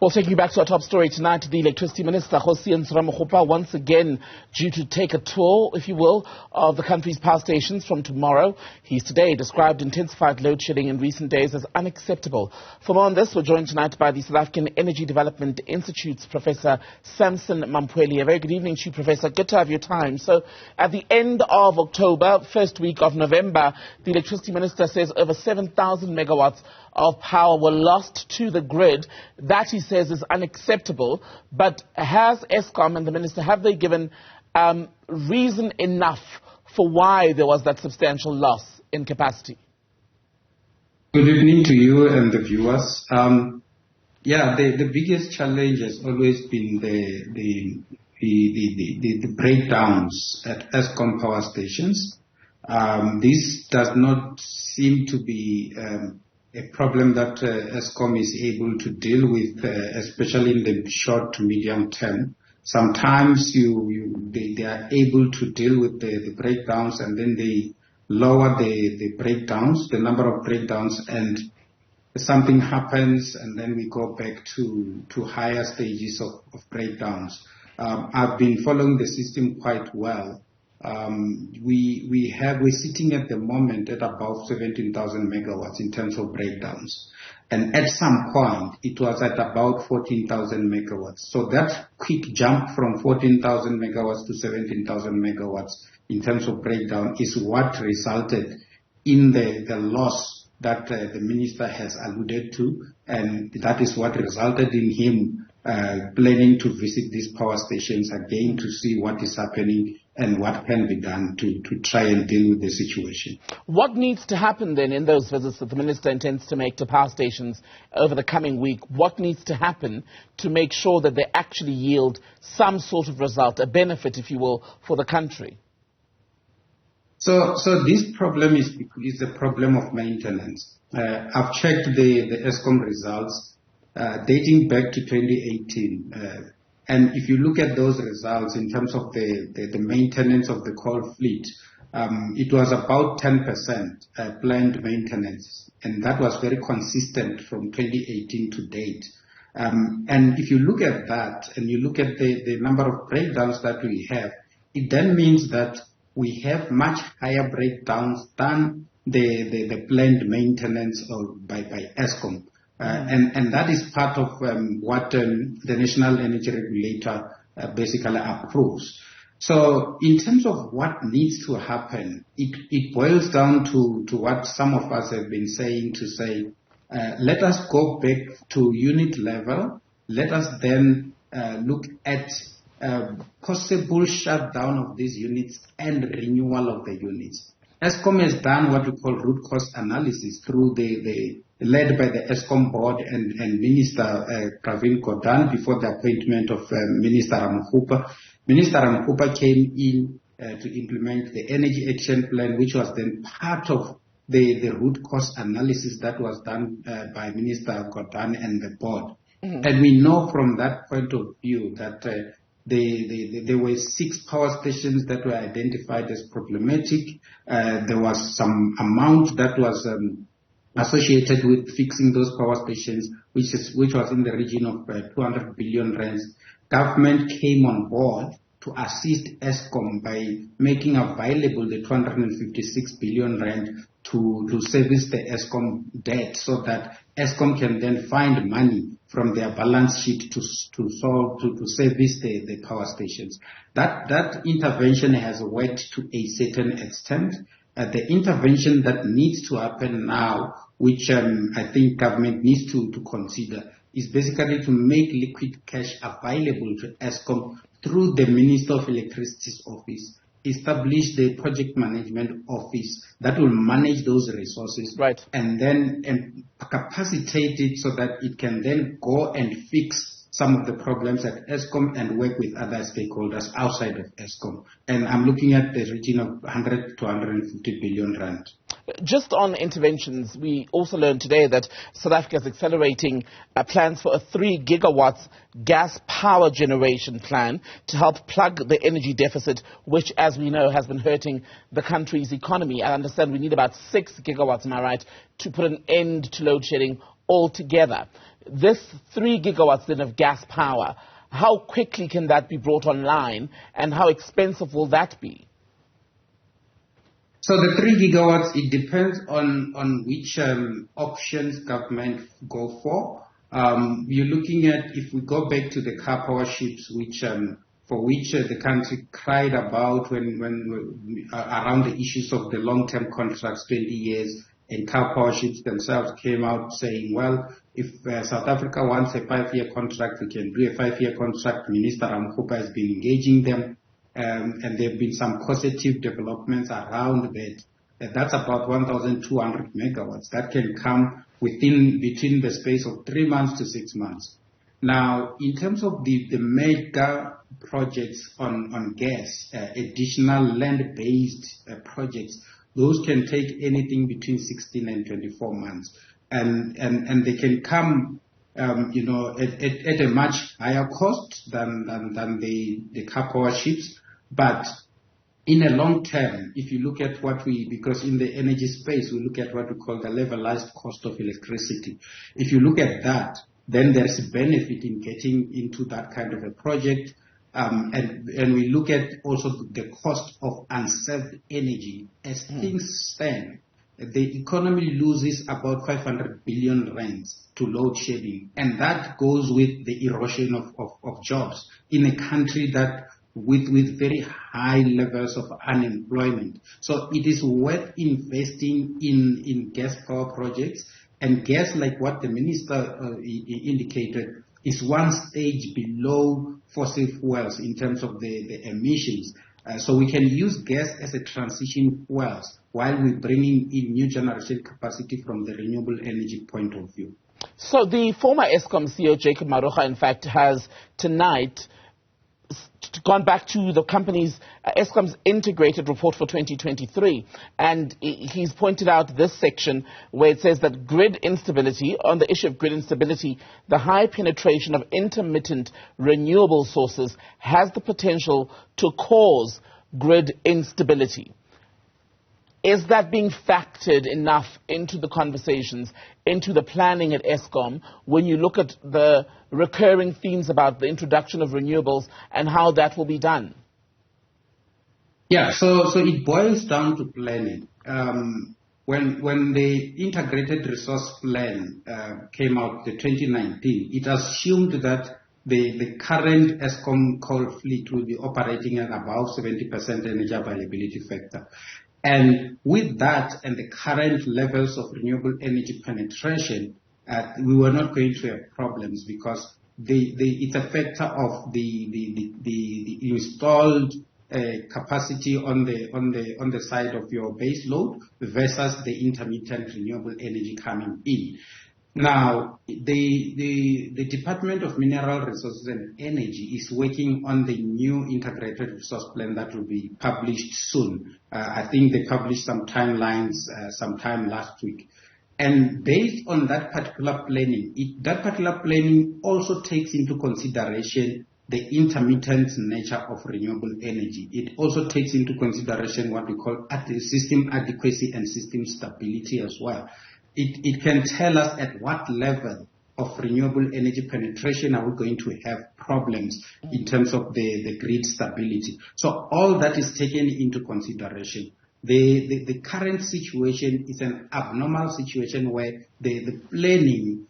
Well, taking you back to our top story tonight, the Electricity Minister Kgosientso Ramokgopa once again due to take a tour, if you will, of the country's power stations from tomorrow. He's today described intensified load shedding in recent days as unacceptable. For more on this, we're joined tonight by the South African Energy Development Institute's Professor Sampson Mamphweli. A very good evening to you, Professor. Good to have your time. So, at the end of October, first week of November, the Electricity Minister says over 7,000 megawatts of power were lost to the grid. That, he says, is unacceptable. But has Eskom and the Minister, have they given reason enough for why there was that substantial loss in capacity? Good evening to you and the viewers. The biggest challenge has always been the breakdowns at Eskom power stations. This does not seem to be a problem that Eskom is able to deal with, especially in the short to medium term. Sometimes they are able to deal with the breakdowns, and then they lower the breakdowns, the number of breakdowns, and something happens, and then we go back to higher stages of breakdowns. I've been following the system quite well. We're sitting at the moment at about 17,000 megawatts in terms of breakdowns. And at some point, it was at about 14,000 megawatts. So that quick jump from 14,000 megawatts to 17,000 megawatts in terms of breakdown is what resulted in the loss that the minister has alluded to. And that is what resulted in him planning to visit these power stations again to see what is happening and what can be done to try and deal with the situation. What needs to happen then in those visits that the minister intends to make to power stations over the coming week? What needs to happen to make sure that they actually yield some sort of result, a benefit, if you will, for the country? So this problem is a problem of maintenance. I've checked the Eskom results dating back to 2018. And if you look at those results in terms of the maintenance of the coal fleet, it was about 10% planned maintenance. And that was very consistent from 2018 to date. And if you look at that and you look at the number of breakdowns that we have, it then means that we have much higher breakdowns than the planned maintenance by Eskom. And that is part of what the National Energy Regulator basically approves. So in terms of what needs to happen, it boils down to what some of us have been saying, to say, let us go back to unit level. Let us then look at possible shutdown of these units and renewal of the units. Eskom has done what we call root cause analysis through led by the Eskom board and Minister Kgosientso before the appointment of Minister Ramokgopa. Minister Ramokgopa came in to implement the Energy Action Plan, which was then part of the root cause analysis that was done by Minister Kgosientso and the board. Mm-hmm. And we know from that point of view that there were 6 power stations that were identified as problematic. There was some amount that was associated with fixing those power stations, which was in the region of 200 billion rands. Government came on board to assist Eskom by making available the 256 billion rand to service the Eskom debt, so that Eskom can then find money from their balance sheet to service the power stations. That intervention has worked to a certain extent. The intervention that needs to happen now, which I think government needs to consider, is basically to make liquid cash available to Eskom through the Minister of Electricity's office, establish the project management office that will manage those resources, right, and then capacitate it so that it can then go and fix some of the problems at Eskom and work with other stakeholders outside of Eskom. And I'm looking at the region of 100 to 150 billion rand. Just on interventions, we also learned today that South Africa is accelerating plans for a 3 gigawatts gas power generation plan to help plug the energy deficit, which, as we know, has been hurting the country's economy. I understand we need about 6 gigawatts, am I right, to put an end to load shedding altogether. This 3 gigawatts then of gas power, how quickly can that be brought online and how expensive will that be? So the 3 gigawatts, it depends on which options government go for. You're looking at, if we go back to the car power ships, for which the country cried about when around the issues of the long-term contracts, 20 years, and car power ships themselves came out saying, well, if South Africa wants a 5-year contract, we can do a 5-year contract. Minister Ramokgopa has been engaging them, and there have been some positive developments around that. That's about 1,200 megawatts. That can come between the space of 3 months to 6 months. Now, in terms of the mega projects on gas, additional land-based projects, those can take anything between 16 and 24 months. And they can come, at a much higher cost than the car power ships. But in a long term, if you look at because in the energy space, we look at what we call the levelized cost of electricity. If you look at that, then there's a benefit in getting into that kind of a project. And we look at also the cost of unserved energy. As things stand, the economy loses about 500 billion rands to load shedding. And that goes with the erosion of jobs in a country that with very high levels of unemployment. So it is worth investing in gas power projects. And gas, like what the minister indicated, is one stage below fossil fuels in terms of the emissions. So we can use gas as a transition fuels while we're bringing in new generation capacity from the renewable energy point of view. So the former Eskom CEO, Jacob Maroga, in fact, has tonight gone back to the company's Eskom's integrated report for 2023, and he's pointed out this section where it says that grid instability, on the issue of grid instability, the high penetration of intermittent renewable sources has the potential to cause grid instability. Is that being factored enough into the conversations, into the planning at Eskom, when you look at the recurring themes about the introduction of renewables and how that will be done? Yeah, so it boils down to planning. When the integrated resource plan came out, the 2019, it assumed that the current Eskom coal fleet will be operating at about 70% energy availability factor. And with that and the current levels of renewable energy penetration, we were not going to have problems because it's a factor of the installed capacity on the side of your base load versus the intermittent renewable energy coming in. Now, the Department of Mineral Resources and Energy is working on the new integrated resource plan that will be published soon. I think they published some timelines sometime last week. And based on that particular planning also takes into consideration the intermittent nature of renewable energy. It also takes into consideration what we call system adequacy and system stability as well. It can tell us at what level of renewable energy penetration are we going to have problems in terms of the grid stability. So all that is taken into consideration. The current situation is an abnormal situation where the planning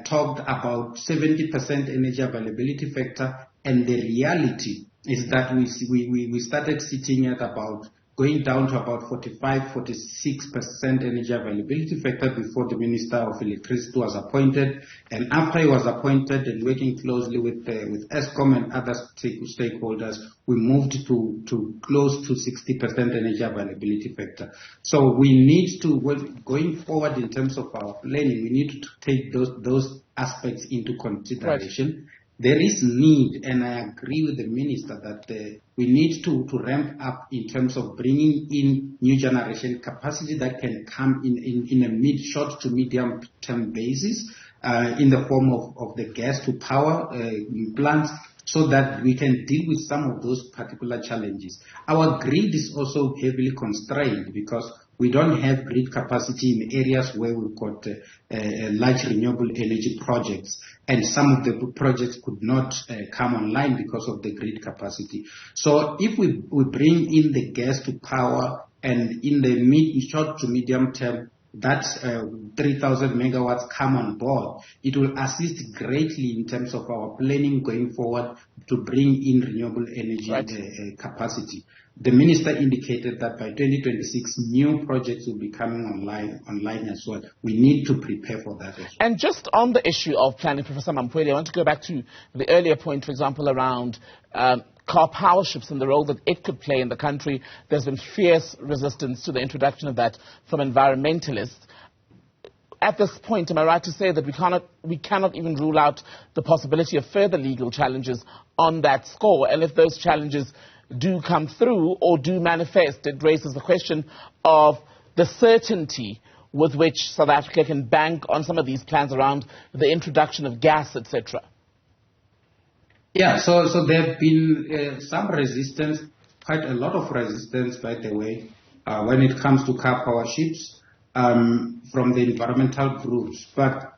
talked about 70% energy availability factor, and the reality is that we started sitting at about going down to about 45-46% energy availability factor before the Minister of Electricity was appointed. And after he was appointed and working closely with Eskom and other stakeholders, we moved to close to 60% energy availability factor. So we need to, going forward in terms of our planning, we need to take those aspects into consideration. Right. There is need, and I agree with the minister, that we need to ramp up in terms of bringing in new generation capacity that can come in a short to medium term basis in the form of the gas to power plants, so that we can deal with some of those particular challenges. Our grid is also heavily constrained because we don't have grid capacity in areas where we've got large renewable energy projects, and some of the projects could not come online because of the grid capacity. So if we bring in the gas to power, and in the short to medium term, that 3,000 megawatts come on board, it will assist greatly in terms of our planning going forward to bring in renewable energy capacity. The minister indicated that by 2026, new projects will be coming online as well. We need to prepare for that as well. And just on the issue of planning, Professor Mamphweli, I want to go back to the earlier point, for example, around car power ships and the role that it could play in the country. There's been fierce resistance to the introduction of that from environmentalists. At this point, am I right to say that we cannot even rule out the possibility of further legal challenges on that score? And if those challenges do come through or do manifest, it raises the question of the certainty with which South Africa can bank on some of these plans around the introduction of gas, etc. Yeah, so there have been some resistance, quite a lot of resistance, by the way, when it comes to car power ships from the environmental groups. But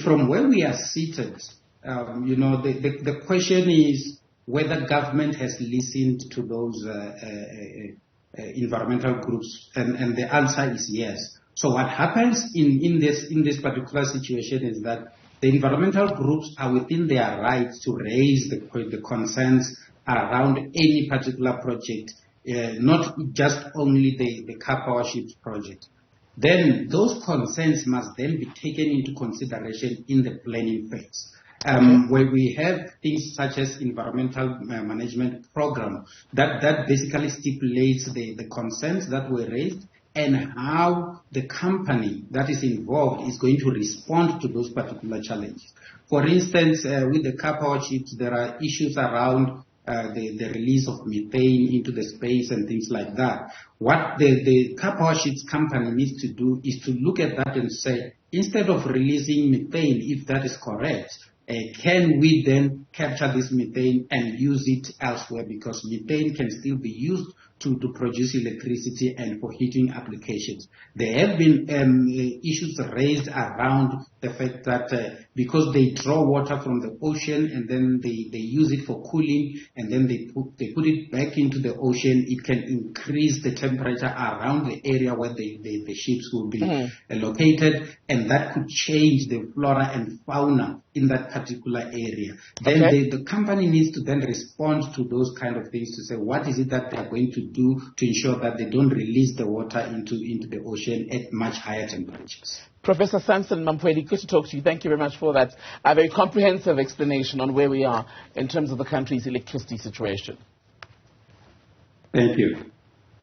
from where we are seated, the question is whether government has listened to those environmental groups, and the answer is yes. So what happens in this particular situation is that the environmental groups are within their rights to raise the concerns around any particular project, not just only the car power ships project. Then those concerns must then be taken into consideration in the planning phase. Where we have things such as environmental management program that basically stipulates the concerns that were raised and how the company that is involved is going to respond to those particular challenges. For instance, with the car power ships, there are issues around the release of methane into the space and things like that. What the car power ships company needs to do is to look at that and say, instead of releasing methane, if that is correct, can we then capture this methane and use it elsewhere? Because methane can still be used to produce electricity and for heating applications. There have been issues raised around the fact that because they draw water from the ocean and then they use it for cooling and then they put it back into the ocean, it can increase the temperature around the area where the ships will be located, and that could change the flora and fauna in that particular area. Then the company needs to then respond to those kind of things to say, what is it that they are going to do to ensure that they don't release the water into the ocean at much higher temperatures. Professor Sampson Mamphweli, good to talk to you. Thank you very much for that very comprehensive explanation on where we are in terms of the country's electricity situation. Thank you.